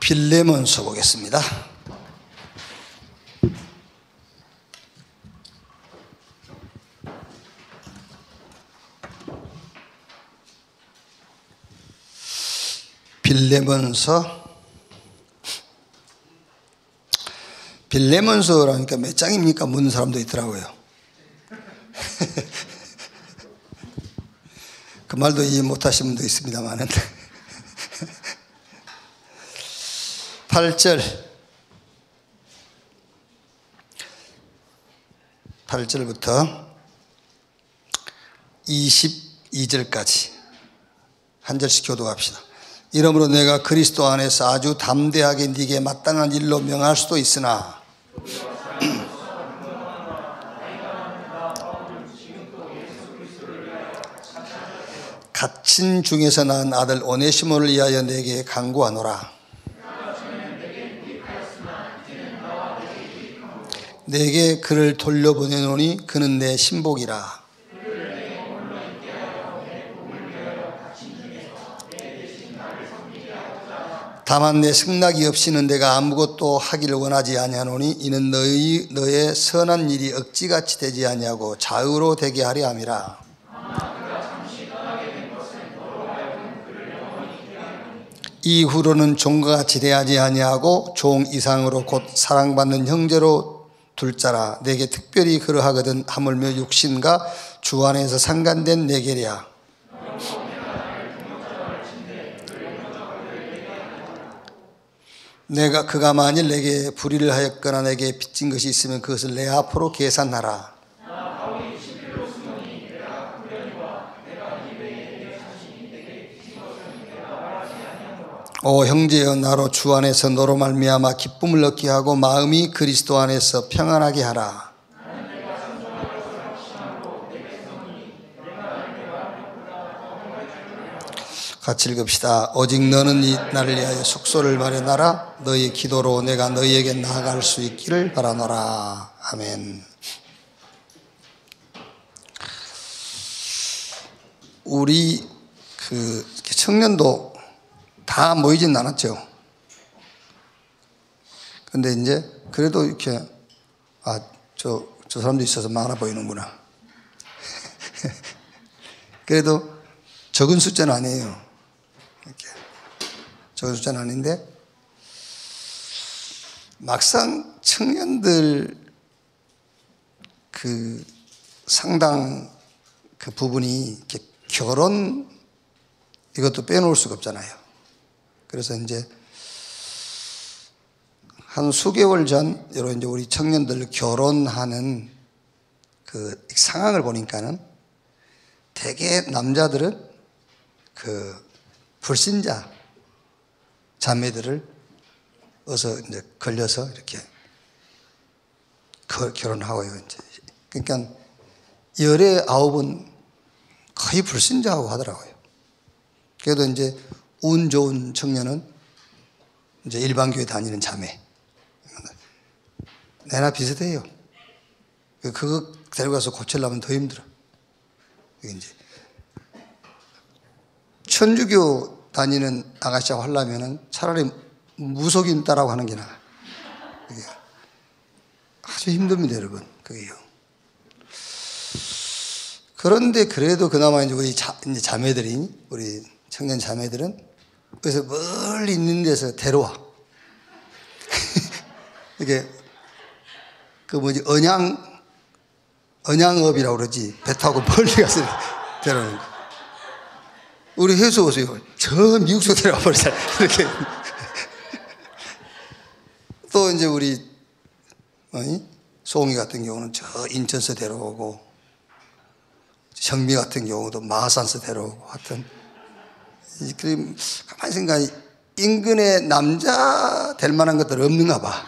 빌레몬서 보겠습니다. 빌레몬서라니까 몇 장입니까? 묻는 사람도 있더라고요. 그 말도 이해 못하시는 분도 있습니다만은 8절부터 22절까지 한 절씩 교독합시다. 이러므로 내가 그리스도 안에서 아주 담대하게 네게 마땅한 일로 명할 수도 있으나 갇힌 중에서 낳은 아들 오네시모를 위하여 내게 간구하노라. 내게 그를 돌려보내노니 그는 내 신복이라. 다만 내 승낙이 없이는 내가 아무것도 하기를 원하지 아니하노니 이는 너의 선한 일이 억지같이 되지 아니하고 자유로 되게 하려 함이라. 이후로는 종과 같이 대하지 아니하고 종 이상으로 곧 사랑받는 형제로 둘 자라. 내게 특별히 그러하거든 하물며 육신과 주 안에서 상간된 내게랴. 그가 만일 내게 불의를 하였거나 내게 빚진 것이 있으면 그것을 내 앞으로 계산하라. 오 형제여, 나로 주 안에서 너로 말미암아 기쁨을 얻게 하고 마음이 그리스도 안에서 평안하게 하라. 같이 읽읍시다. 오직 너는 나를 위하여 숙소를 마련하라. 너희 기도로 내가 너희에게 나아갈 수 있기를 바라노라. 아멘. 우리 청년도 다 모이진 않았죠. 근데 이제 그래도 이렇게 저 사람도 있어서 많아 보이는구나. 그래도 적은 숫자는 아니에요. 이렇게 적은 숫자는 아닌데 막상 청년들 상당 부분이 이렇게 결혼 이것도 빼놓을 수가 없잖아요. 그래서 이제 한 수개월 전 여러 이제 우리 청년들 결혼하는 상황을 보니까는 대개 남자들은 불신자 자매들을 어서 이제 걸려서 이렇게 결혼하고요. 이제 그러니까 19은 거의 불신자하고 하더라고요. 그래도 이제 운 좋은 청년은 이제 일반교회 다니는 자매. 내나 비슷해요. 그거 데리고 가서 고치려면 더 힘들어. 이제 천주교 다니는 아가씨하고 하려면은 차라리 무속인 따라고 하는 게 나아. 아주 힘듭니다, 여러분. 그게요. 그런데 그래도 그나마 이제 우리 자매들이, 우리 청년 자매들은 그래서 멀리 있는 데서 데려와. 이게 언양업이라고 그러지. 배 타고 멀리 가서 데려오는 거. 우리 해수 오세요. 저 미국서 데려와 버리자. 이렇게. 또 이제 우리 소홍이 같은 경우는 저 인천서 데려오고, 정미 같은 경우도 마산서 데려오고, 하여튼 가만히 생각해, 인근에 남자 될 만한 것들 없는가 봐.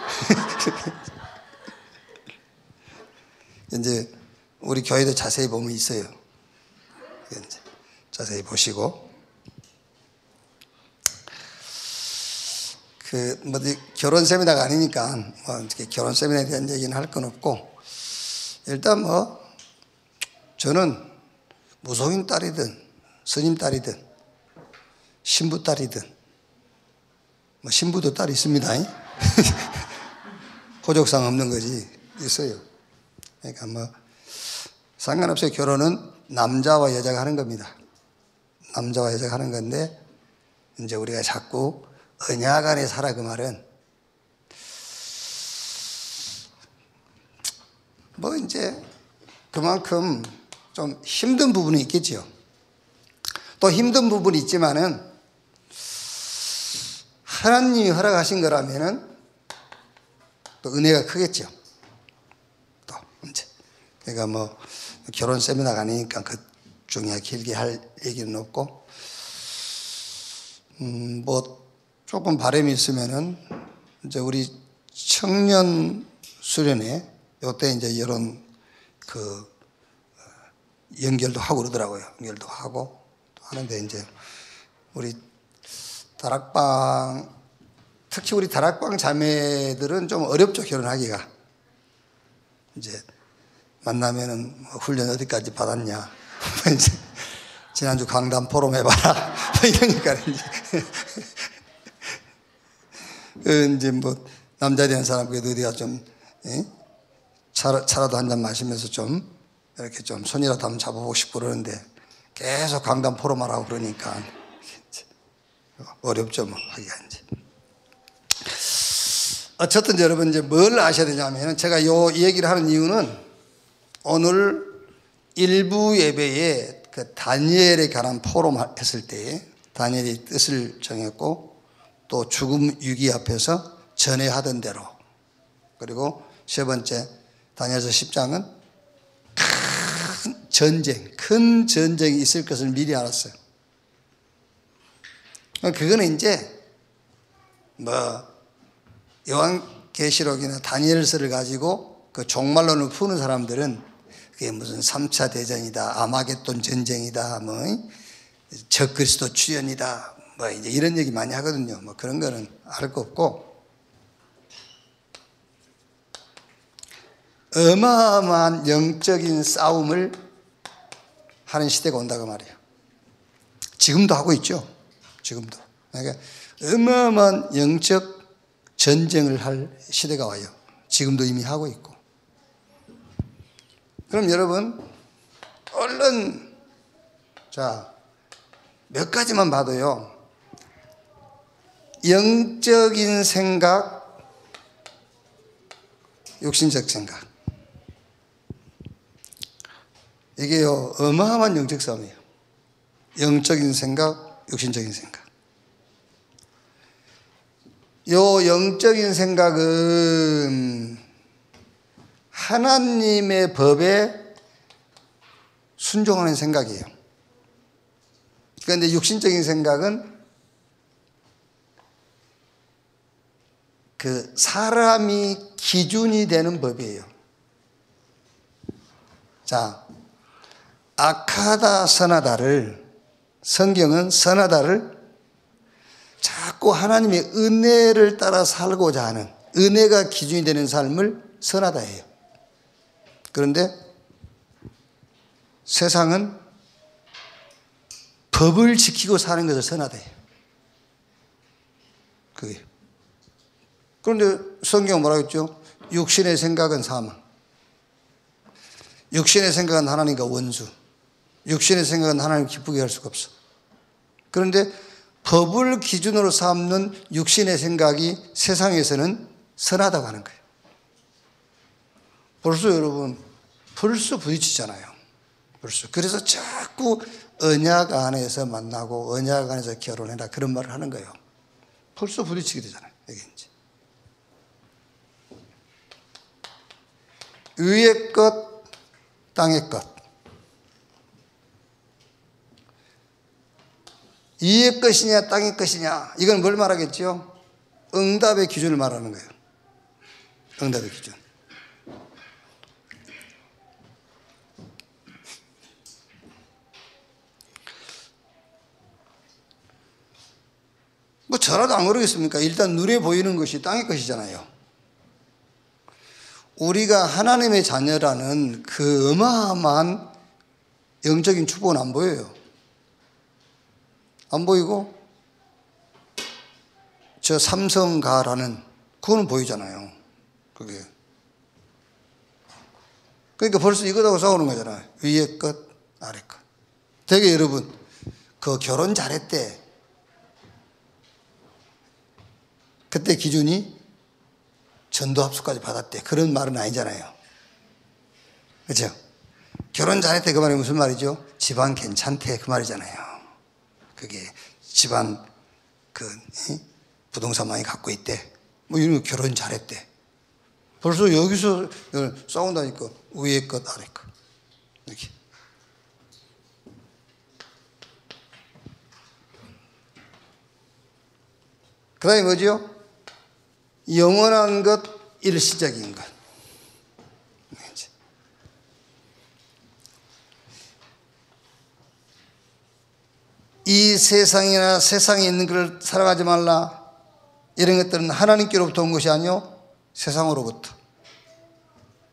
이제 우리 교회도 자세히 보면 있어요. 이제 자세히 보시고, 결혼 세미나가 아니니까 결혼 세미나에 대한 얘기는 할 건 없고, 일단 저는 무속인 딸이든 스님 딸이든 신부 딸이든 뭐 신부도 딸 있습니다. 호족상 없는 거지. 있어요. 그러니까 뭐 상관없어요. 결혼은 남자와 여자가 하는 겁니다. 남자와 여자가 하는 건데, 이제 우리가 자꾸 언약 안에 살아, 그 말은 뭐 이제 그만큼 좀 힘든 부분이 있겠지요. 또 힘든 부분이 있지만은 하나님이 허락하신 거라면은 또 은혜가 크겠죠. 또 이제 그러니까 뭐 결혼 세미나 가니까 그 중에 길게 할 얘기는 없고, 뭐 조금 바람이 있으면은 이제 우리 청년 수련회 요때 이제 이런 그 연결도 하고 그러더라고요. 연결도 하고 또 하는데, 이제 우리 다락방, 특히 우리 다락방 자매들은 좀 어렵죠, 결혼하기가. 이제 만나면은 뭐 훈련 어디까지 받았냐, 이제 지난주 강단 포럼 해봐라, 이러니까 이제 뭐 남자 된 사람 그래도 어디가 좀 차라도 한 잔 마시면서 좀 이렇게 좀 손이라도 한번 잡아보고 싶고 그러는데, 계속 강단 포럼 하라고 그러니까 어렵죠, 뭐 하기가. 이제 어쨌든 여러분, 이제 뭘 아셔야 되냐면, 제가 이 얘기를 하는 이유는 오늘 일부 예배에 그 다니엘에 관한 포럼 했을 때 다니엘이 뜻을 정했고, 또 죽음 위기 앞에서 전해하던 대로, 그리고 세 번째 다니엘서 10장은 큰 전쟁이 있을 것을 미리 알았어요. 그거는 이제 뭐 요한계시록이나 다니엘서를 가지고 그 종말론을 푸는 사람들은 그게 무슨 3차 대전이다, 아마겟돈 전쟁이다, 뭐 적그리스도 출현이다, 뭐 이제 이런 얘기 많이 하거든요. 뭐 그런 거는 알 거 없고, 어마어마한 영적인 싸움을 하는 시대가 온다고 말이에요. 지금도 하고 있죠. 지금도. 그러니까 어마어마한 영적 전쟁을 할 시대가 와요. 지금도 이미 하고 있고. 그럼 여러분, 얼른 자, 몇 가지만 봐도요, 영적인 생각, 육신적 생각, 이게요 어마어마한 영적 싸움이에요. 영적인 생각, 육신적인 생각. 요 영적인 생각은 하나님의 법에 순종하는 생각이에요. 그런데 육신적인 생각은 그 사람이 기준이 되는 법이에요. 자, 악하다 선하다를, 성경은 선하다를 자꾸 하나님의 은혜를 따라 살고자 하는, 은혜가 기준이 되는 삶을 선하다 해요. 그런데 세상은 법을 지키고 사는 것을 선하다 해요. 그게. 그런데 성경은 뭐라고 했죠? 육신의 생각은 사망, 육신의 생각은 하나님과 원수, 육신의 생각은 하나님을 기쁘게 할 수가 없어. 그런데 법을 기준으로 삼는 육신의 생각이 세상에서는 선하다고 하는 거예요. 벌써 여러분, 벌써 부딪히잖아요. 벌써. 그래서 자꾸 언약 안에서 만나고 언약 안에서 결혼해라, 그런 말을 하는 거예요. 벌써 부딪히게 되잖아요. 여기 이제 위의 것, 땅의 것. 위의 것이냐 땅의 것이냐, 이건 뭘 말하겠죠? 응답의 기준을 말하는 거예요. 응답의 기준. 뭐 저라도 안 그러겠습니까? 일단 눈에 보이는 것이 땅의 것이잖아요. 우리가 하나님의 자녀라는 그 어마어마한 영적인 축복은 안 보여요. 안 보이고, 저 삼성가라는 그거는 보이잖아요. 그게. 그러니까 벌써 이거하고 싸우는 거잖아요. 위에 것, 아래 것. 되게 여러분, 그 결혼 잘했대. 그때 기준이 전도 합숙까지 받았대. 그런 말은 아니잖아요. 그렇죠? 결혼 잘했대 그 말이 무슨 말이죠? 집안 괜찮대 그 말이잖아요. 그게 집안 부동산 많이 갖고 있대. 뭐 이런 거 결혼 잘했대. 벌써 여기서 싸운다니까. 위에 것 아래 것 이렇게. 그 다음에 뭐죠? 영원한 것, 일시적인 것. 이 세상이나 세상에 있는 것을 살아가지 말라. 이런 것들은 하나님께로부터 온 것이 아니요 세상으로부터.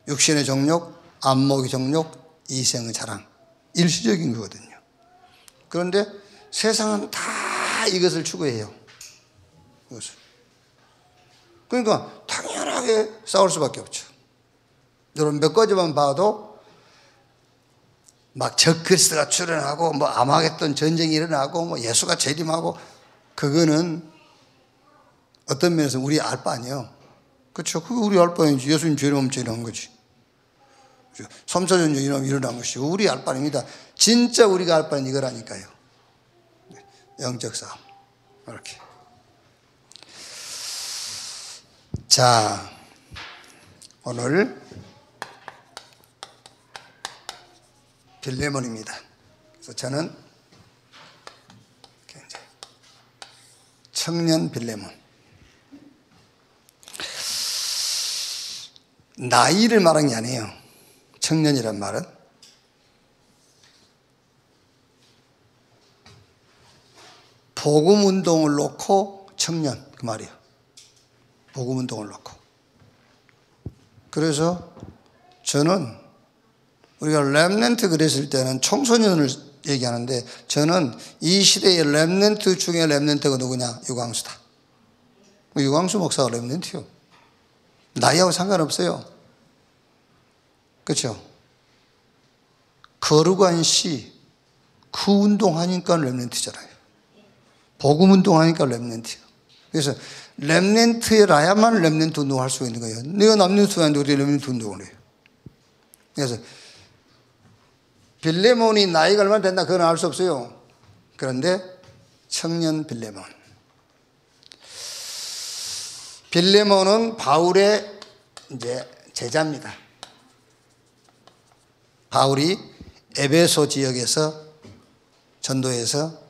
육신의 정욕, 안목의 정욕, 이생의 자랑. 일시적인 거거든요. 그런데 세상은 다 이것을 추구해요. 이것을. 그러니까 당연하게 싸울 수밖에 없죠. 여러분 몇 가지만 봐도 막 적그리스도가 출현하고 뭐 아마겟돈 전쟁이 일어나고 뭐 예수가 재림하고 그거는 어떤 면에서 우리 알 바 아니에요. 그렇죠. 그거 우리 알 바 아니지. 예수님 재림하면 재림한 거지. 3, 4년 전에 일어난 것이고 우리 알 바 아닙니다. 진짜 우리가 알 바는 이거라니까요. 영적 싸움. 이렇게. 자, 오늘 빌레몬입니다. 그래서 저는 청년 빌레몬. 나이를 말한 게 아니에요. 청년이란 말은 복음 운동을 놓고 청년 그 말이에요. 복음 운동을 놓고. 그래서 저는 우리가 렘넌트 그랬을 때는 청소년을 얘기하는데 저는 이 시대의 렘넌트 중에 렘넌트가 누구냐? 유광수다. 유광수 목사가 렘넌트요. 나이하고 상관없어요. 그렇죠? 거룩한 시, 그 운동하니까 렘넌트잖아요. 복음 운동하니까 렘넌트요. 그래서 렘넌트라야만 렘넌트 운동을 할 수가 있는 거예요. 내가 남녀수가 아닌데 어떻게 렘넌트 운동을 해요? 그래서 빌레몬이 나이가 얼마나 됐나 그건 알 수 없어요. 그런데 청년 빌레몬. 빌레몬은 바울의 이제 제자입니다. 바울이 에베소 지역에서 전도해서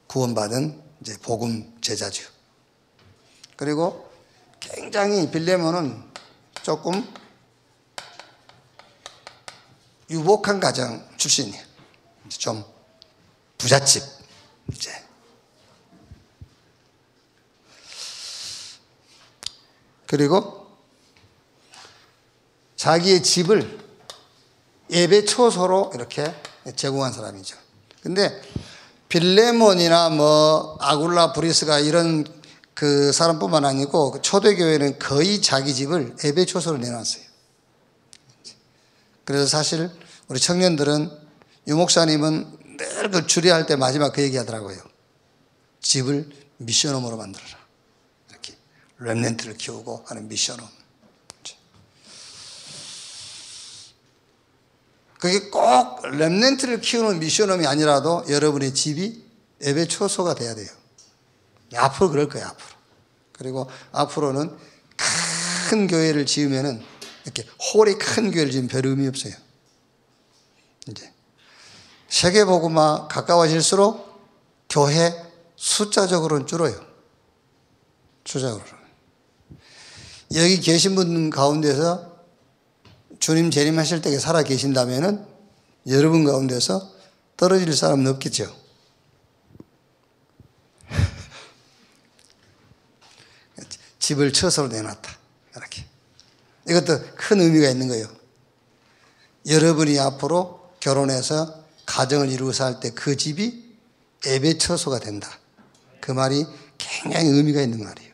구원받은 이제 복음 제자죠. 그리고 굉장히 빌레몬은 조금 유복한 가정 출신이에요. 좀 부잣집 이제. 그리고 자기의 집을 예배 초소로 이렇게 제공한 사람이죠. 근데 빌레몬이나 뭐 아굴라 브리스가 이런 그 사람뿐만 아니고 초대교회는 거의 자기 집을 예배 초소로 내놨어요. 그래서 사실 우리 청년들은 유 목사님은 늘 그 주례할 때 마지막 그 얘기 하더라고요. 집을 미션홈으로 만들어라. 이렇게 렘넌트를 키우고 하는 미션홈. 그게 꼭 렘넌트를 키우는 미션홈이 아니라도 여러분의 집이 예배 초소가 돼야 돼요. 앞으로 그럴 거예요, 앞으로. 그리고 앞으로는 큰 교회를 지으면은 이렇게 홀이 큰 교회를 지으면 별 의미 없어요. 이제 세계복음화 가까워질수록 교회 숫자적으로는 줄어요. 숫자적으로. 여기 계신 분 가운데서 주님 재림하실 때 살아 계신다면은 여러분 가운데서 떨어질 사람은 없겠죠. 집을 처소로 내놨다. 이렇게. 이것도 큰 의미가 있는 거예요. 여러분이 앞으로 결혼해서 가정을 이루어서 할 때 그 집이 예배 처소가 된다. 그 말이 굉장히 의미가 있는 말이에요.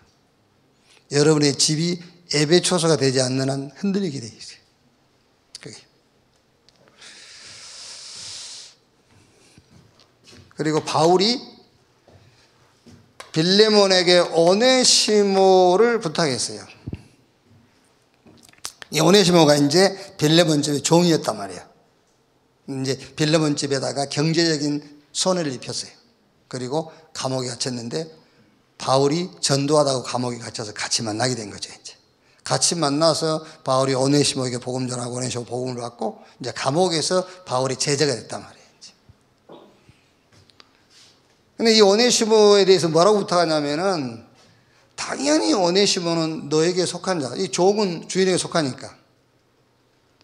여러분의 집이 에베초소가 되지 않는 한 흔들리게 돼 있어요. 그게. 그리고 바울이 빌레몬에게 오네시모를 부탁했어요. 이 오네시모가 이제 빌레몬 집의 종이었단 말이에요. 이제 빌레몬 집에다가 경제적인 손해를 입혔어요. 그리고 감옥에 갇혔는데 바울이 전도하다가 감옥에 갇혀서 같이 만나게 된 거죠. 이제 같이 만나서 바울이 오네시모에게 복음 전하고 오네시모 복음을 받고 이제 감옥에서 바울이 제자가 됐단 말이에요. 근데 이 오네시모에 대해서 뭐라고 부탁하냐면은 당연히 오네시모는 너에게 속한 자, 이 종은 주인에게 속하니까.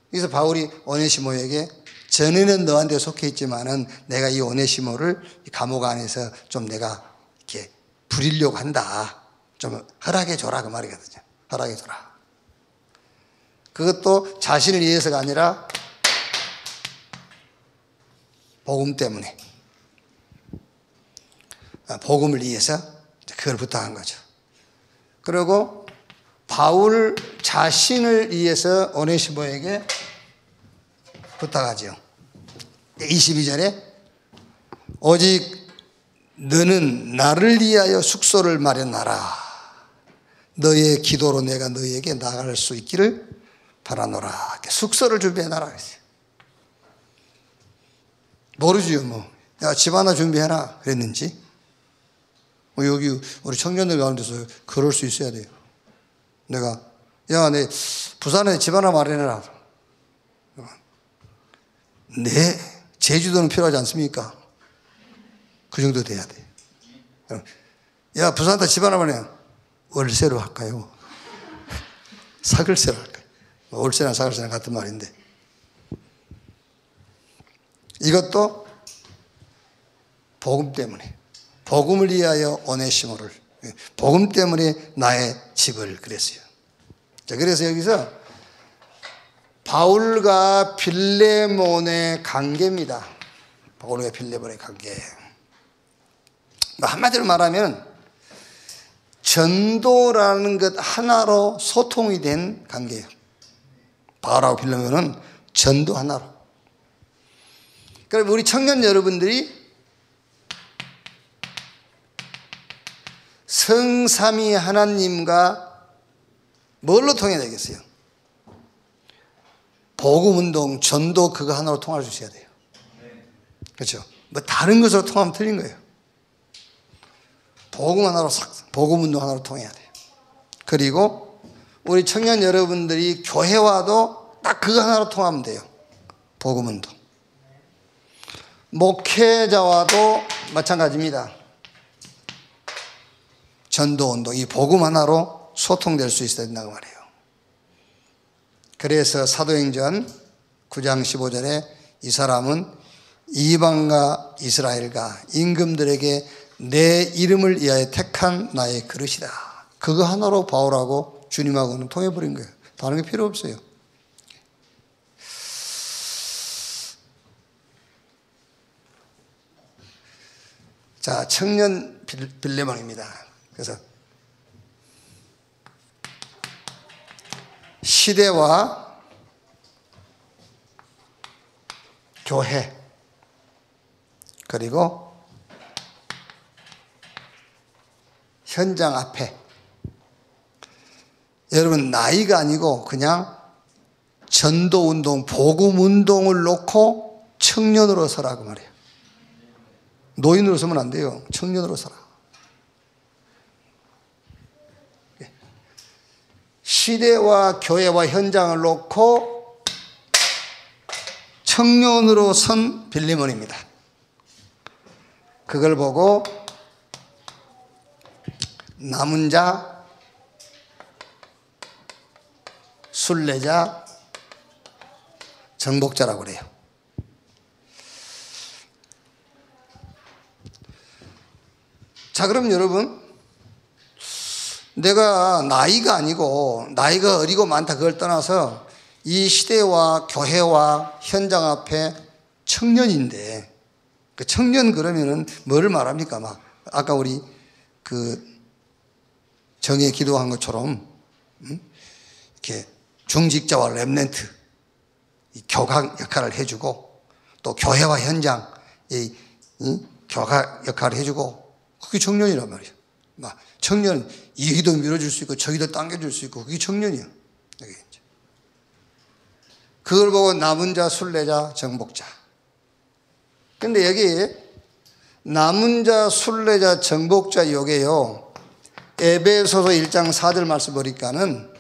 그래서 바울이 오네시모에게 전에는 너한테 속해 있지만은 내가 이 오네시모를 감옥 안에서 좀 내가 이렇게 부리려고 한다. 좀 허락해 줘라 그 말이거든요. 허락해 줘라. 그것도 자신을 위해서가 아니라 복음 때문에. 복음을 위해서 그걸 부탁한 거죠. 그리고 바울 자신을 위해서 오네시모에게 부탁하죠. 22절에 오직 너는 나를 위하여 숙소를 마련하라. 너의 기도로 내가 너에게 나갈 수 있기를 바라노라. 숙소를 준비해놔라 그랬어요. 모르지요 뭐. 야, 집 하나 준비해라 그랬는지. 여기 우리 청년들 가운데서 그럴 수 있어야 돼요. 내가 야, 내 부산에 집 하나 마련해라. 네, 제주도는 필요하지 않습니까? 그 정도 돼야 돼. 야, 부산에 집 하나 마련해. 월세로 할까요? 사글세로 할까요? 월세랑 사글세랑 같은 말인데 이것도 복음 때문에 복음을 위하여 오네시모를 복음 때문에 나의 집을 그랬어요. 자, 그래서 여기서 바울과 빌레몬의 관계입니다. 바울과 빌레몬의 관계. 한마디로 말하면 전도라는 것 하나로 소통이 된 관계예요. 바울하고 빌레몬은 전도 하나로. 그럼 우리 청년 여러분들이 성삼위 하나님과 뭘로 통해야 되겠어요? 복음운동, 전도 그거 하나로 통할 수 있어야 돼요. 그렇죠? 뭐 다른 것으로 통하면 틀린 거예요. 복음 하나로 복음운동 하나로 통해야 돼요. 그리고 우리 청년 여러분들이 교회와도 딱 그거 하나로 통하면 돼요. 복음운동. 목회자와도 마찬가지입니다. 전도운동, 이 복음 하나로 소통될 수 있어야 된다고 말해요. 그래서 사도행전 9장 15절에 이 사람은 이방과 이스라엘과 임금들에게 내 이름을 위하여 택한 나의 그릇이다. 그거 하나로 바울하고 주님하고는 통해버린 거예요. 다른 게 필요 없어요. 자, 청년 빌레몬입니다. 그래서 시대와 교회 그리고 현장 앞에 여러분 나이가 아니고 그냥 전도운동, 복음운동을 놓고 청년으로 서라고 말해요. 노인으로 서면 안 돼요. 청년으로 서라. 시대와 교회와 현장을 놓고 청년으로 선 빌레몬입니다. 그걸 보고 남은 자, 순례자, 정복자라고 그래요. 자, 그럼 여러분, 내가 나이가 아니고 나이가 어리고 많다 그걸 떠나서 이 시대와 교회와 현장 앞에 청년인데 그 청년 그러면은 뭐를 말합니까? 막 아까 우리 그 정예 기도한 것처럼 이렇게 중직자와 렘넌트 이 교각 역할을 해주고 또 교회와 현장 이 교각 역할을 해주고 그게 청년이란 말이에요. 막 청년 여기도 밀어줄 수 있고 저기도 당겨줄 수 있고 그게 청년이에요. 그걸 보고 남은 자, 순례자, 정복자. 근데 여기 남은 자, 순례자, 정복자 요게요. 에베소서 1장 4절 말씀 보니까는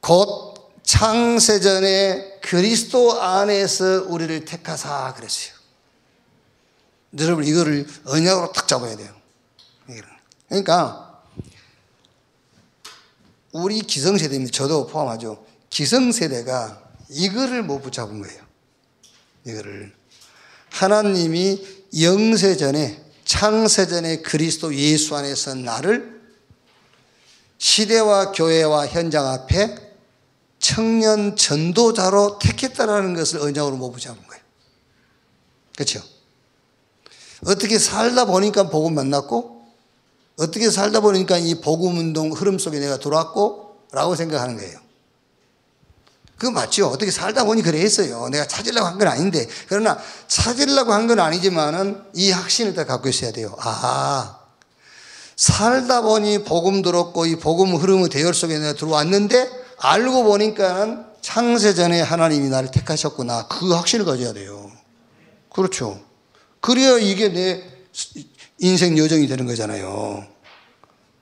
곧 창세전에 그리스도 안에서 우리를 택하사 그랬어요. 여러분 이거를 언약으로 딱 잡아야 돼요. 그러니까 우리 기성세대입니다. 저도 포함하죠. 기성세대가 이거를 못 붙잡은 거예요. 이거를 하나님이 영세전에 창세전에 그리스도 예수 안에서 나를 시대와 교회와 현장 앞에 청년 전도자로 택했다라는 것을 언약으로 못 붙잡은 거예요. 그렇죠? 어떻게 살다 보니까 복음 만났고 어떻게 살다 보니까 이 복음운동 흐름 속에 내가 들어왔고 라고 생각하는 거예요. 그거 맞죠? 어떻게 살다 보니 그래 했어요. 내가 찾으려고 한 건 아닌데. 그러나 찾으려고 한 건 아니지만은 이 확신을 다 갖고 있어야 돼요. 아, 살다 보니 복음 들었고 이 복음 흐름의 대열 속에 내가 들어왔는데 알고 보니까는 창세전에 하나님이 나를 택하셨구나. 그 확신을 가져야 돼요. 그렇죠. 그래야 이게 내 인생 여정이 되는 거잖아요.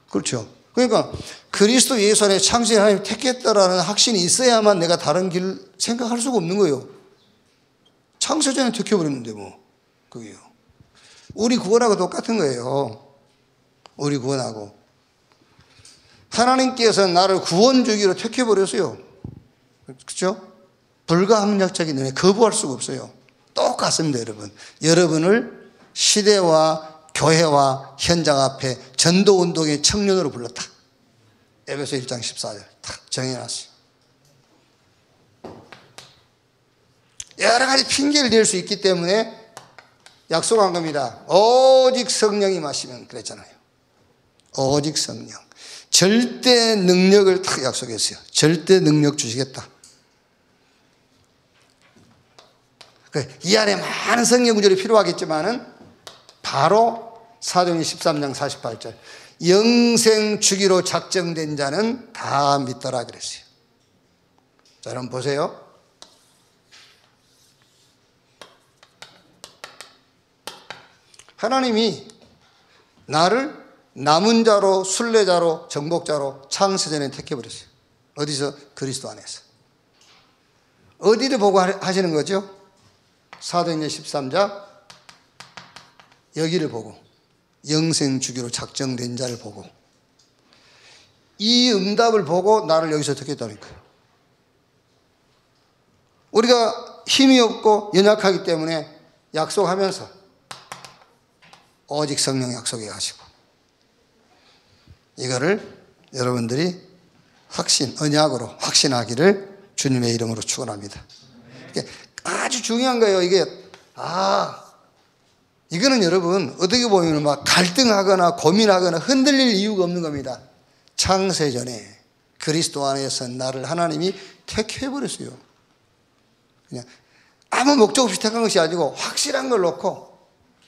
그렇죠. 그러니까 그리스도 예수 안에 창세전에 하나님 택했다라는 확신이 있어야만 내가 다른 길 생각할 수가 없는 거예요. 창세전에 택해버렸는데 뭐 그게요. 우리 구원하고 똑같은 거예요. 우리 구원하고 하나님께서 나를 구원주기로 택해버렸어요. 그렇죠? 불가항력적인 은혜 거부할 수가 없어요. 똑같습니다. 여러분. 여러분을 시대와 교회와 현장 앞에 전도운동의 청년으로 불렀다. 에베소 1장 14절 딱 정해놨어요. 여러 가지 핑계를 댈 수 있기 때문에 약속한 겁니다. 오직 성령이 마시면 그랬잖아요. 오직 성령. 절대 능력을 딱 약속했어요. 절대 능력 주시겠다. 이 안에 많은 성령 구절이 필요하겠지만은 바로 사도행전 13장 48절 영생 주기로 작정된 자는 다 믿더라 그랬어요. 자, 여러분 보세요. 하나님이 나를 남은 자로 순례자로 정복자로 창세전에 택해버렸어요. 어디서? 그리스도 안에서. 어디를 보고 하시는 거죠? 사도행전 13장 여기를 보고 영생 주기로 작정된 자를 보고 이 응답을 보고 나를 여기서 택했다니까요. 우리가 힘이 없고 연약하기 때문에 약속하면서 오직 성령 약속해 가시고 이거를 여러분들이 언약으로 확신하기를 주님의 이름으로 축원합니다. 아주 중요한 거예요. 이거는 여러분 어떻게 보면 막 갈등하거나 고민하거나 흔들릴 이유가 없는 겁니다. 창세전에 그리스도 안에서 나를 하나님이 택해버렸어요. 그냥 아무 목적 없이 택한 것이 아니고 확실한 걸 놓고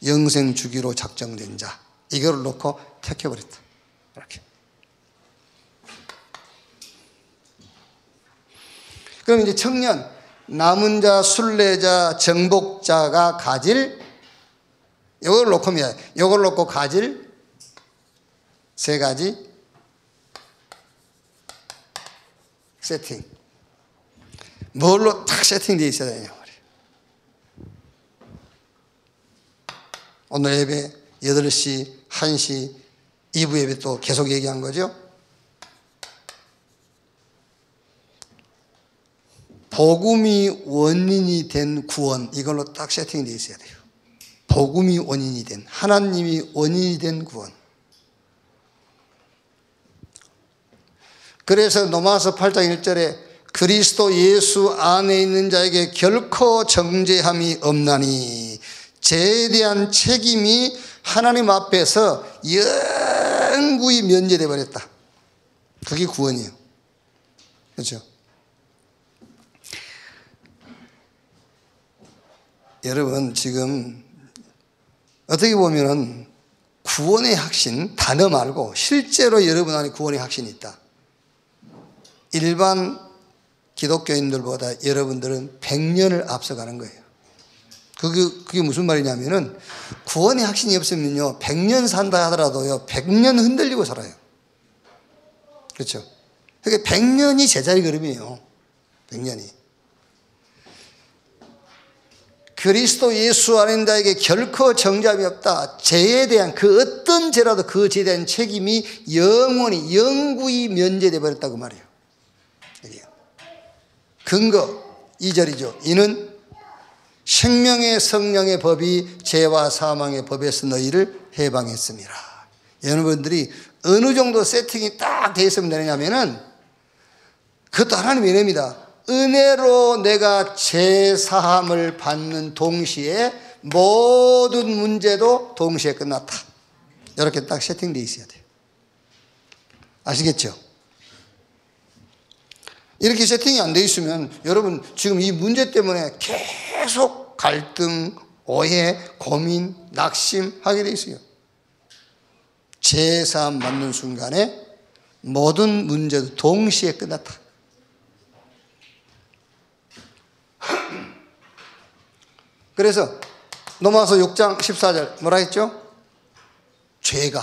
영생 주기로 작정된 자 이거를 놓고 택해버렸다. 이렇게. 그럼 이제 청년 남은 자, 순례자, 정복자가 가질 이걸 놓고입니다. 이걸 놓고 가질 세 가지 세팅. 뭘로 딱 세팅되어 있어야 되냐 말이에요. 오늘 예배 8시, 1시, 2부 예배 또 계속 얘기한 거죠. 복음이 원인이 된 구원 이걸로 딱 세팅되어 있어야 돼요. 복음이 원인이 된 하나님이 원인이 된 구원. 그래서 로마서 8장 1절에 그리스도 예수 안에 있는 자에게 결코 정죄함이 없나니 죄에 대한 책임이 하나님 앞에서 영구히 면제돼 버렸다. 그게 구원이에요. 그렇죠? 여러분, 지금 어떻게 보면은 구원의 확신 단어 말고 실제로 여러분 안에 구원의 확신이 있다. 일반 기독교인들보다 여러분들은 100년을 앞서가는 거예요. 그게 무슨 말이냐면은 구원의 확신이 없으면요 100년 산다 하더라도요 100년 흔들리고 살아요. 그렇죠? 그러니까 100년이 제자리 걸음이에요. 100년이. 그리스도 예수 안에 있는 자에게 결코 정죄함이 없다. 죄에 대한 그 어떤 죄라도 그 죄에 대한 책임이 영원히 영구히 면제되어 버렸다고 말이에요. 근거 2절이죠. 이는 생명의 성령의 법이 죄와 사망의 법에서 너희를 해방했습니다. 여러분들이 어느 정도 세팅이 딱 되어 있으면 되느냐면은 그것도 하나님의 은혜입니다. 은혜로 내가 죄 사함을 받는 동시에 모든 문제도 동시에 끝났다. 이렇게 딱 세팅되어 있어야 돼요. 아시겠죠? 이렇게 세팅이 안 되어 있으면 여러분 지금 이 문제 때문에 계속 갈등, 오해, 고민, 낙심하게 되어 있어요. 죄 사함 받는 순간에 모든 문제도 동시에 끝났다. 그래서 로마서 6장 14절 뭐라 했죠? 죄가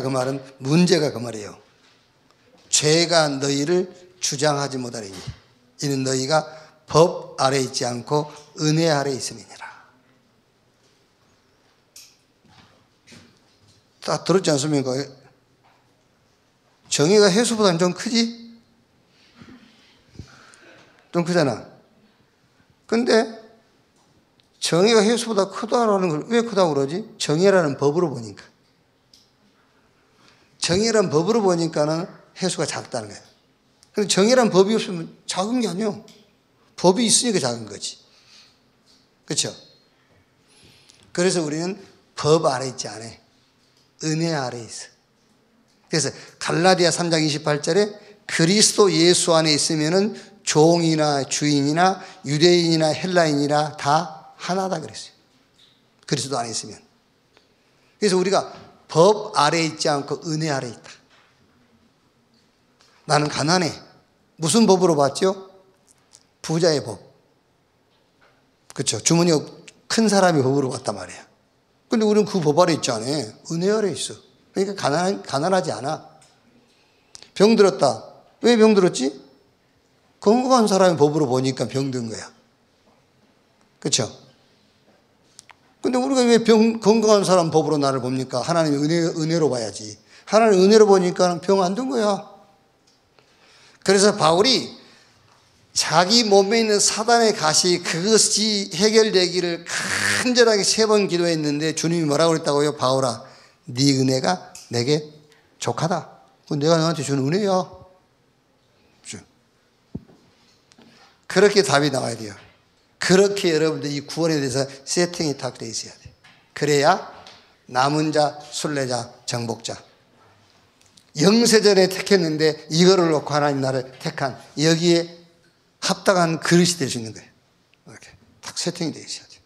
그 말은 문제가 그 말이에요. 죄가 너희를 주장하지 못하리니 이는 너희가 법 아래 있지 않고 은혜 아래 있음이니라. 다 들었지 않습니까? 정의가 해수보다는 좀 크지? 좀 크잖아. 근데 정의가 해수보다 크다라는 걸 왜 크다고 그러지? 정의라는 법으로 보니까. 정의라는 법으로 보니까는 해수가 작다는 거예요. 근데 정의라는 법이 없으면 작은 게 아니에요. 법이 있으니까 작은 거지. 그렇죠? 그래서 우리는 법 아래 있지 않아. 은혜 아래 있어. 그래서 갈라디아 3장 28절에 그리스도 예수 안에 있으면은 종이나 주인이나 유대인이나 헬라인이나 다 하나다 그랬어요. 그리스도 안에 있으면. 그래서 우리가 법 아래 있지 않고 은혜 아래 있다. 나는 가난해. 무슨 법으로 봤죠? 부자의 법. 그렇죠. 주머니가 큰 사람의 법으로 봤단 말이야. 근데 우리는 그 법 아래 있지 않아. 은혜 아래 있어. 그러니까 가난하지 않아. 병 들었다. 왜 병 들었지? 건강한 사람의 법으로 보니까 병든 거야. 그렇죠? 근데 우리가 왜 건강한 사람 법으로 나를 봅니까? 하나님의 은혜로 봐야지. 하나님의 은혜로 보니까 병 안 든 거야. 그래서 바울이 자기 몸에 있는 사단의 가시 그것이 해결되기를 간절하게 3번 기도했는데 주님이 뭐라고 그랬다고요? 바울아, 네 은혜가 내게 족하다. 그건 내가 너한테 준 은혜야. 그렇게 답이 나와야 돼요. 그렇게 여러분들 이 구원에 대해서 세팅이 딱 되어 있어야 돼요. 그래야 남은 자, 순례자, 정복자. 영세전에 택했는데 이거를 놓고 하나님 나를 택한 여기에 합당한 그릇이 될 수 있는 거예요. 이렇게 딱 세팅이 되어 있어야 돼요.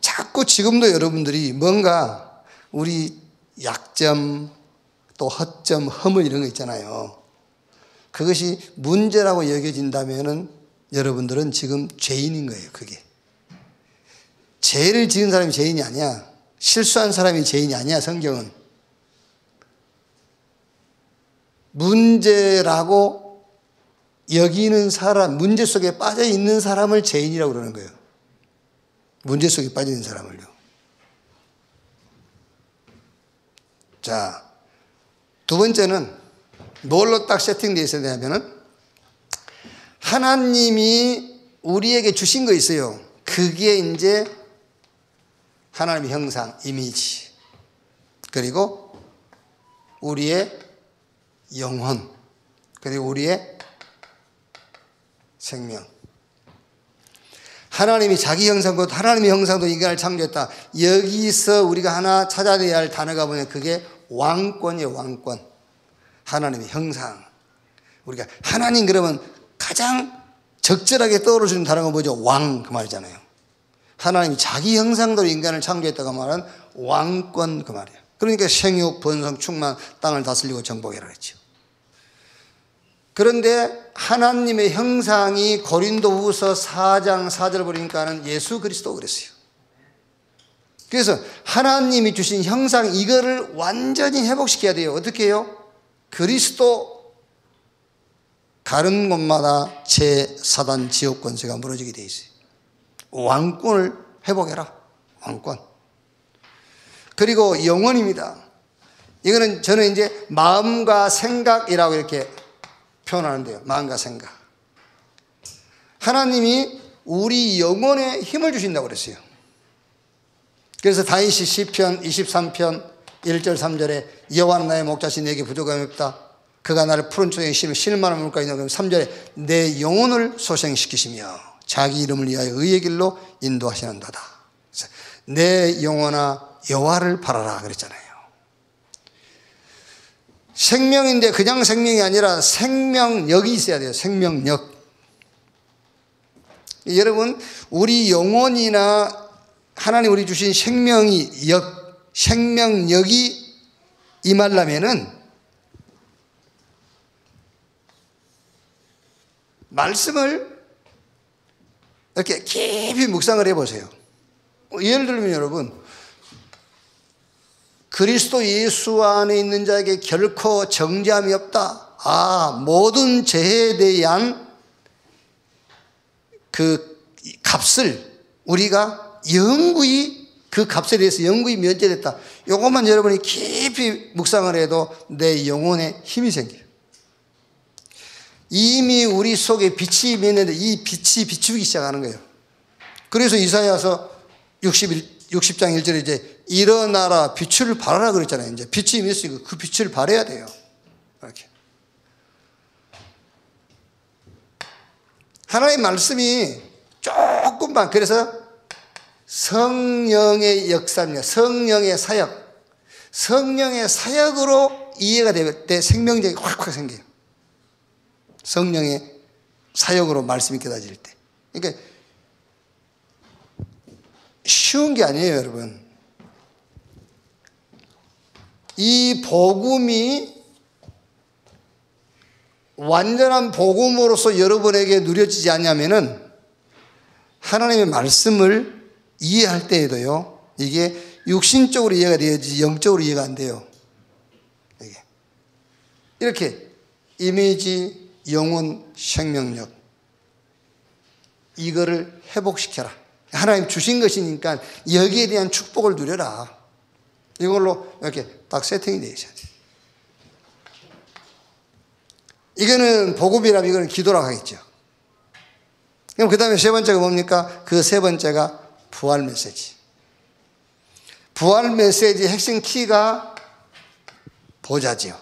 자꾸 지금도 여러분들이 뭔가 우리 약점 또 허점, 허물 이런 거 있잖아요. 그것이 문제라고 여겨진다면은 여러분들은 지금 죄인인 거예요. 그게 죄를 지은 사람이 죄인이 아니야. 실수한 사람이 죄인이 아니야. 성경은 문제라고 여기는 사람, 문제 속에 빠져 있는 사람을 죄인이라고 그러는 거예요. 문제 속에 빠져 있는 사람을요. 자, 두 번째는 뭘로 딱 세팅되어 있어야 되냐면은 하나님이 우리에게 주신 거 있어요. 그게 이제 하나님의 형상, 이미지, 그리고 우리의 영혼, 그리고 우리의 생명. 하나님이 자기 형상, 곧 하나님의 형상도 인간을 창조했다. 여기서 우리가 하나 찾아내야 할 단어가 뭐냐, 그게 왕권이에요. 왕권. 하나님의 형상. 우리가 하나님 그러면 가장 적절하게 떠오르는 단어가 뭐죠? 왕, 그 말이잖아요. 하나님이 자기 형상대로 인간을 창조했다고 말하는 왕권, 그 말이에요. 그러니까 생육, 번성, 충만, 땅을 다스리고 정복해라 그랬죠. 그런데 하나님의 형상이 고린도후서 4장 4절 보니까는 예수 그리스도 그랬어요. 그래서 하나님이 주신 형상 이거를 완전히 회복시켜야 돼요. 어떻게 해요? 그리스도 가는 곳마다 제4단 지옥 권세가 무너지게 돼 있어요. 왕권을 회복해라. 왕권. 그리고 영혼입니다. 이거는 저는 이제 마음과 생각이라고 이렇게 표현하는데요. 마음과 생각. 하나님이 우리 영혼에 힘을 주신다고 그랬어요. 그래서 다윗이 시편 23편 1절 3절에 여호와는 나의 목자시 내게 부족함이 없다. 그가 나를 푸른 초장에 심어 쉴만한 물가에 넣으면 3절에 내 영혼을 소생시키시며 자기 이름을 위하여 의의 길로 인도하시는도다. 내 영혼아 여호와를 바라라 그랬잖아요. 생명인데 그냥 생명이 아니라 생명력이 있어야 돼요. 생명력. 여러분, 우리 영혼이나 하나님 우리 주신 생명력이 임하려면은 말씀을 이렇게 깊이 묵상을 해보세요. 예를 들면 여러분, 그리스도 예수 안에 있는 자에게 결코 정죄함이 없다. 모든 죄에 대한 그 값을 우리가 영구히 그 값에 대해서 영구히 면제됐다. 이것만 여러분이 깊이 묵상을 해도 내 영혼에 힘이 생겨요. 이미 우리 속에 빛이 있는데 이 빛이 비추기 시작하는 거예요. 그래서 이사야서 60장 1절에 이제 일어나라 빛을 발하라 그랬잖아요. 이제 빛이 있으니까 그 빛을 발해야 돼요. 이렇게. 하나님의 말씀이 조금만, 그래서 성령의 역사입니다. 성령의 사역. 성령의 사역으로 이해가 될 때 생명력이 확 생겨요. 성령의 사역으로 말씀이 깨달아질 때. 그러니까 쉬운 게 아니에요, 여러분. 이 복음이 완전한 복음으로서 여러분에게 누려지지 않냐면은 하나님의 말씀을 이해할 때에도요, 이게 육신적으로 이해가 돼야지 영적으로 이해가 안 돼요. 이렇게 이미지, 영혼, 생명력 이거를 회복시켜라. 하나님 주신 것이니까 여기에 대한 축복을 누려라. 이걸로 이렇게 딱 세팅이 되어 있어야 돼요. 이거는 복음이라면 이거는 기도라고 하겠죠. 그럼 그 다음에 세 번째가 뭡니까? 그 세 번째가 부활 메시지. 부활 메시지의 핵심 키가 보좌지요.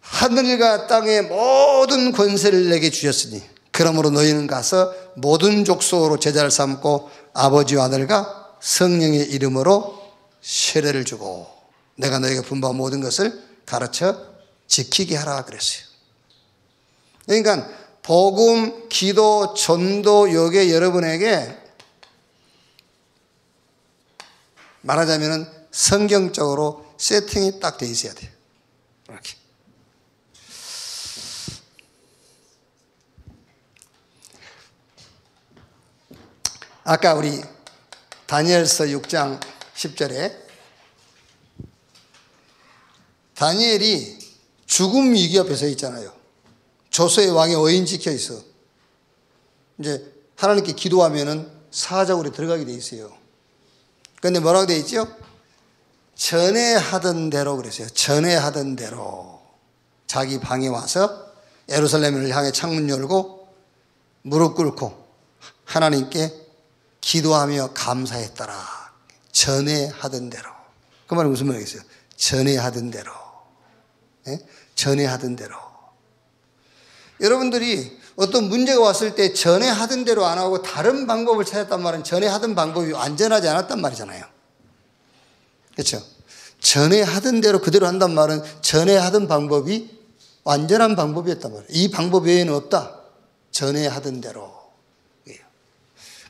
하늘과 땅의 모든 권세를 내게 주셨으니 그러므로 너희는 가서 모든 족속으로 제자를 삼고 아버지와 아들과 성령의 이름으로 세례를 주고 내가 너희에게 분부한 모든 것을 가르쳐 지키게 하라 그랬어요. 그러니까 복음, 기도, 전도 요게 여러분에게 말하자면 성경적으로 세팅이 딱 돼 있어야 돼요. 이렇게. 아까 우리 다니엘서 6장 10절에 다니엘이 죽음 위기 앞에 서 있잖아요. 조서의 왕의 어인 지켜 있어. 이제 하나님께 기도하면은 사적으로 들어가게 돼 있어요. 그런데 뭐라고 돼 있죠? 전에 하던 대로 그랬어요. 전에 하던 대로 자기 방에 와서 예루살렘을 향해 창문 열고 무릎 꿇고 하나님께 기도하며 감사했더라. 전에 하던 대로. 그 말은 무슨 말이겠어요? 전에 하던 대로. 네? 전에 하던 대로. 여러분들이 어떤 문제가 왔을 때 전에 하던 대로 안 하고 다른 방법을 찾았단 말은 전에 하던 방법이 완전하지 않았단 말이잖아요. 그렇죠? 전에 하던 대로 그대로 한단 말은 전에 하던 방법이 완전한 방법이었단 말이에요. 이 방법 외에는 없다. 전에 하던 대로.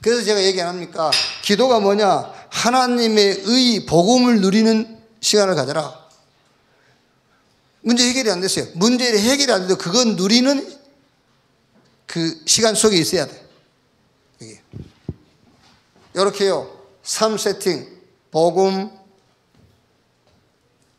그래서 제가 얘기 안 합니까? 기도가 뭐냐? 하나님의 의 복음을 누리는 시간을 가져라. 문제 해결이 안 됐어요. 문제 해결이 안 돼도 그건 누리는 그 시간 속에 있어야 돼. 이렇게요. 3세팅 복음,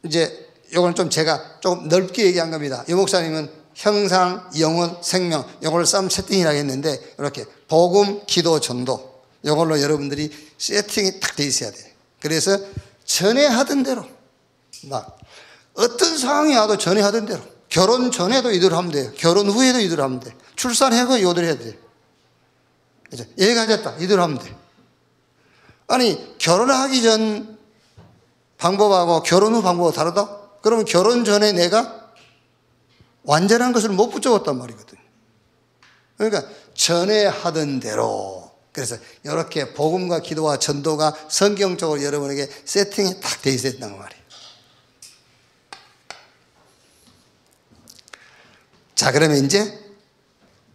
이제 이건 좀 제가 조금 넓게 얘기한 겁니다. 이 목사님은 형상, 영혼, 생명, 이걸 3세팅이라고 했는데 이렇게 복음, 기도, 전도 이걸로 여러분들이 세팅이 딱 돼 있어야 돼요. 그래서 전에 하던 대로 막 어떤 상황이 와도 전에 하던 대로 결혼 전에도 이대로 하면 돼요. 결혼 후에도 이대로 하면 돼. 출산하고 이대로 해야 돼. 그죠? 얘가 됐다. 이대로 하면 돼. 아니 결혼하기 전 방법하고 결혼 후 방법하고 다르다? 그러면 결혼 전에 내가 완전한 것을 못 붙잡았단 말이거든요. 그러니까 전에 하던 대로. 그래서 이렇게 복음과 기도와 전도가 성경적으로 여러분에게 세팅이 딱 돼 있어야 된다는 말이에요. 자, 그러면 이제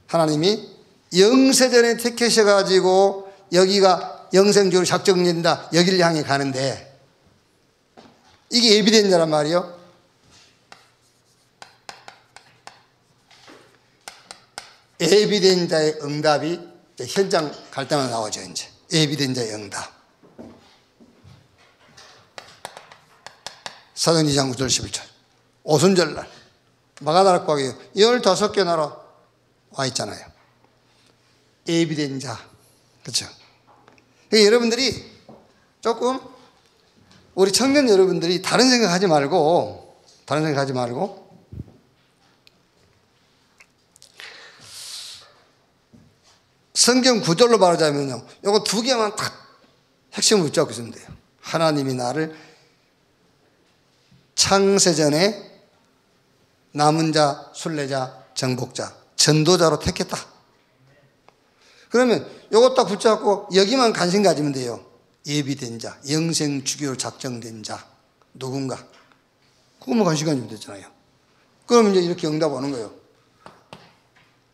하나님이 영세전에 택하셔가지고 여기가 영생적으로 작정된다. 여기를 향해 가는데 이게 에비덴자란 말이에요. 에비덴자의 응답이 현장 갈 때마다 나오죠. 이제 에비덴자의 응답. 사도행전 2장 9절 11절 오순절날 마가다락방에 15개 나라 와 있잖아요. 에비덴자. 그렇죠? 그러니까 여러분들이 조금 우리 청년 여러분들이 다른 생각하지 말고 성경 구절로 말하자면요. 이거 두 개만 딱 핵심을 붙잡고 있으면 돼요. 하나님이 나를 창세전에 남은 자, 순례자, 정복자, 전도자로 택했다. 그러면 이거 딱 붙잡고 여기만 관심 가지면 돼요. 예비된 자, 영생 주기로 작정된 자, 누군가. 그것만 관심 가지면 되잖아요. 그럼 이제 이렇게 응답하는 거예요.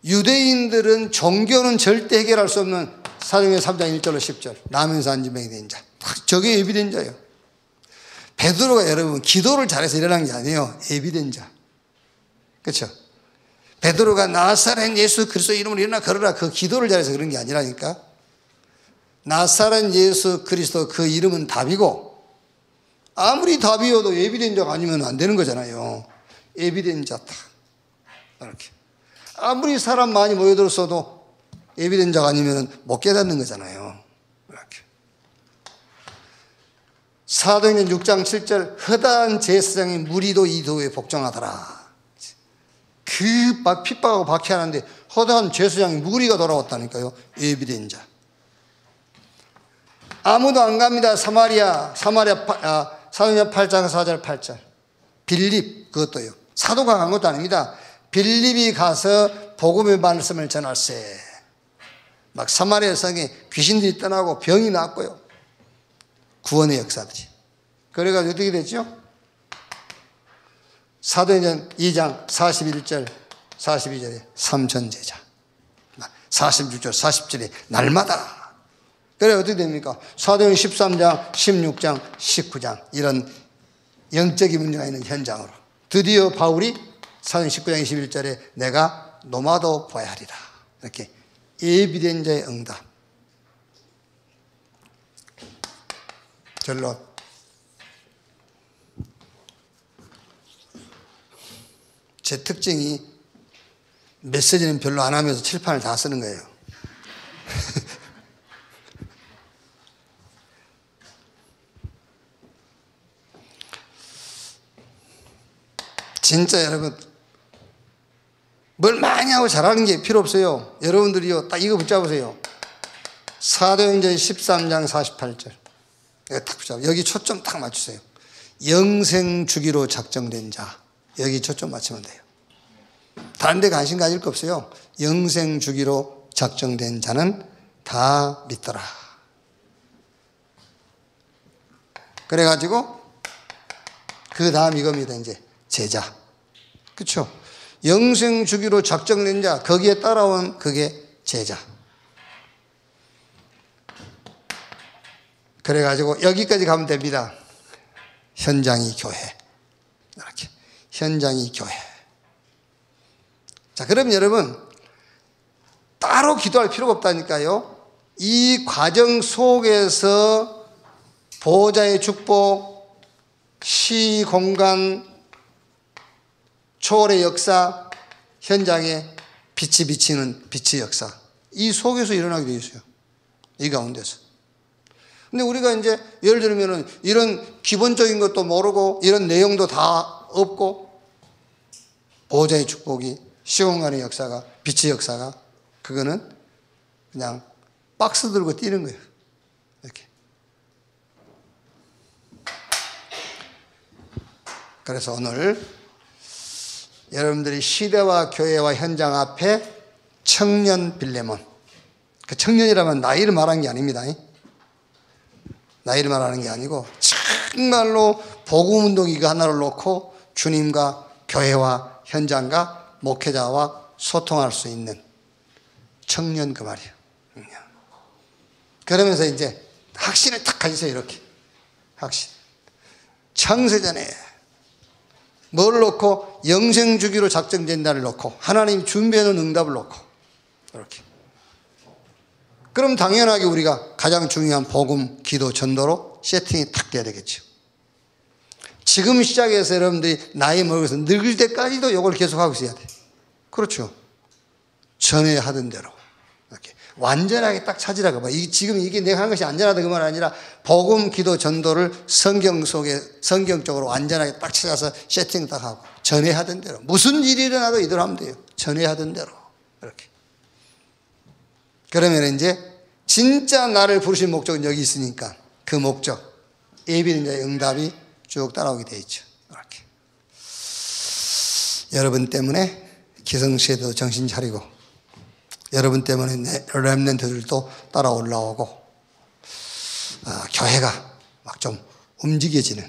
유대인들은 종교는 절대 해결할 수 없는 사도행전 3장 1절로 10절 나면서 안진병이 된 자. 저게 예비된 자예요. 베드로가 여러분 기도를 잘해서 일어난 게 아니에요. 예비된 자. 그렇죠? 베드로가 나사렛 예수 그리스도 이름으로 일어나 걸어라. 그 기도를 잘해서 그런 게 아니라니까. 나사렛 예수 그리스도 그 이름은 답이고 아무리 답이어도 예비된 자가 아니면 안 되는 거잖아요. 예비된 자다. 이렇게. 아무리 사람 많이 모여들었어도 예비된 자가 아니면 못 깨닫는 거잖아요. 이렇게. 사도행전 6장 7절 허다한 제사장이 무리도 이 도에 복종하더라. 그 막 핍박하고 박해하는데 허다한 제사장이 무리가 돌아왔다니까요. 예비된 자. 아무도 안 갑니다. 사도행전 8장 4절 8절 빌립 그것도요. 사도가 간 것도 아닙니다. 빌립이 가서 복음의 말씀을 전할세. 막 사마리아 성에 귀신들이 떠나고 병이 났고요. 구원의 역사들이. 그래가지고 어떻게 됐죠? 사도행전 2장 41절 42절에 삼천제자 46절 40절에 날마다. 그래 어떻게 됩니까? 사도행전 13장 16장 19장 이런 영적인 문제가 있는 현장으로 드디어 바울이 사도행전 19장 21절에 내가 노마도 보아야 하리라. 이렇게 예비된 자의 응답. 결론. 제 특징이 메시지는 별로 안 하면서 칠판을 다 쓰는 거예요. 진짜 여러분 뭘 많이 하고 잘하는 게 필요 없어요. 여러분들이요 딱 이거 붙잡으세요. 사도행전 13장 48절 이거 딱 붙잡아. 여기 초점 딱 맞추세요. 영생 주기로 작정된 자. 여기 초점 맞추면 돼요. 다른 데 관심 가질 거 없어요. 영생 주기로 작정된 자는 다 믿더라. 그래가지고 그 다음 이겁니다. 이제 제자. 그렇죠? 영생 주기로 작정된 자, 거기에 따라온 그게 제자. 그래가지고 여기까지 가면 됩니다. 현장이 교회. 이렇게. 현장이 교회. 자, 그럼 여러분, 따로 기도할 필요가 없다니까요. 이 과정 속에서 보호자의 축복, 시, 공간, 초월의 역사, 현장에 빛이 비치는 빛의 역사. 이 속에서 일어나게 되어 있어요. 이 가운데서. 근데 우리가 이제 예를 들면은 이런 기본적인 것도 모르고 이런 내용도 다 없고 보호자의 축복이 시공간의 역사가 빛의 역사가 그거는 그냥 박스 들고 뛰는 거예요. 이렇게. 그래서 오늘 여러분들이 시대와 교회와 현장 앞에 청년 빌레몬. 그 청년이라면 나이를 말하는 게 아닙니다. 나이를 말하는 게 아니고 정말로 복음운동 이거 하나를 놓고 주님과 교회와 현장과 목회자와 소통할 수 있는 청년 그 말이에요. 그러면서 이제 확신을 딱 가지세요. 이렇게 확신. 창세전에 뭘 놓고 영생 주기로 작정된 날을 놓고 하나님 준비해놓은 응답을 놓고 이렇게. 그럼 당연하게 우리가 가장 중요한 복음, 기도, 전도로 세팅이 탁 돼야 되겠죠. 지금 시작해서 여러분들이 나이 먹어서 늙을 때까지도 이걸 계속하고 있어야 돼. 그렇죠. 전에 하던 대로 이렇게 완전하게 딱 찾으라고 봐. 지금 이게 내가 한 것이 안전하다 그 말 아니라 복음, 기도, 전도를 성경 속에 성경적으로 완전하게 딱 찾아서 세팅 딱 하고 전에 하던 대로 무슨 일이 일어나도 이대로 하면 돼요. 전에 하던 대로 이렇게. 그러면 이제 진짜 나를 부르신 목적은 여기 있으니까 그 목적 예비는 자의 응답이 쭉 따라오게 돼 있죠. 이렇게. 여러분 때문에 기성세대도 정신 차리고 여러분 때문에 렘넌트들도 따라 올라오고 교회가 막 좀 움직여지는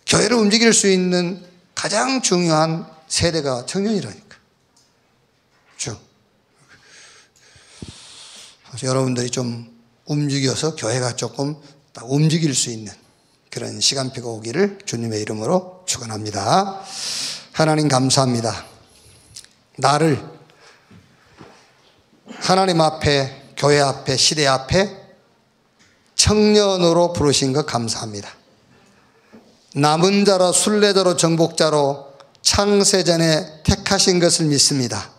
교회를 움직일 수 있는 가장 중요한 세대가 청년이라니까. 그렇죠? 그래서 여러분들이 좀 움직여서 교회가 조금 움직일 수 있는 그런 시간표가 오기를 주님의 이름으로 축원합니다. 하나님 감사합니다. 나를 하나님 앞에, 교회 앞에, 시대 앞에 청년으로 부르신 것 감사합니다. 남은 자로 순례자로 정복자로 창세전에 택하신 것을 믿습니다.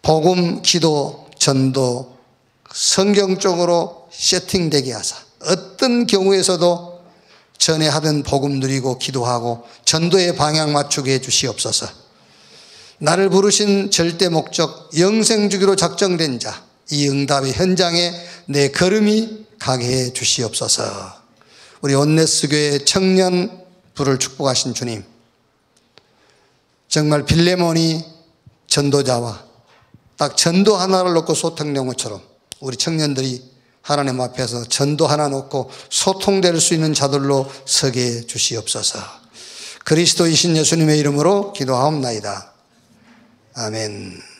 복음, 기도, 전도 성경적으로 세팅되게 하사 어떤 경우에서도 전에 하던 복음 누리고 기도하고 전도의 방향 맞추게 해 주시옵소서. 나를 부르신 절대 목적 영생 주기로 작정된 자, 이 응답의 현장에 내 걸음이 가게 해 주시옵소서. 우리 온네스 교회 청년 부를 축복하신 주님, 정말 빌레몬이 전도자와 딱 전도 하나를 놓고 소통된 것처럼 우리 청년들이 하나님 앞에서 전도 하나 놓고 소통될 수 있는 자들로 서게 해 주시옵소서. 그리스도이신 예수님의 이름으로 기도하옵나이다. 아멘.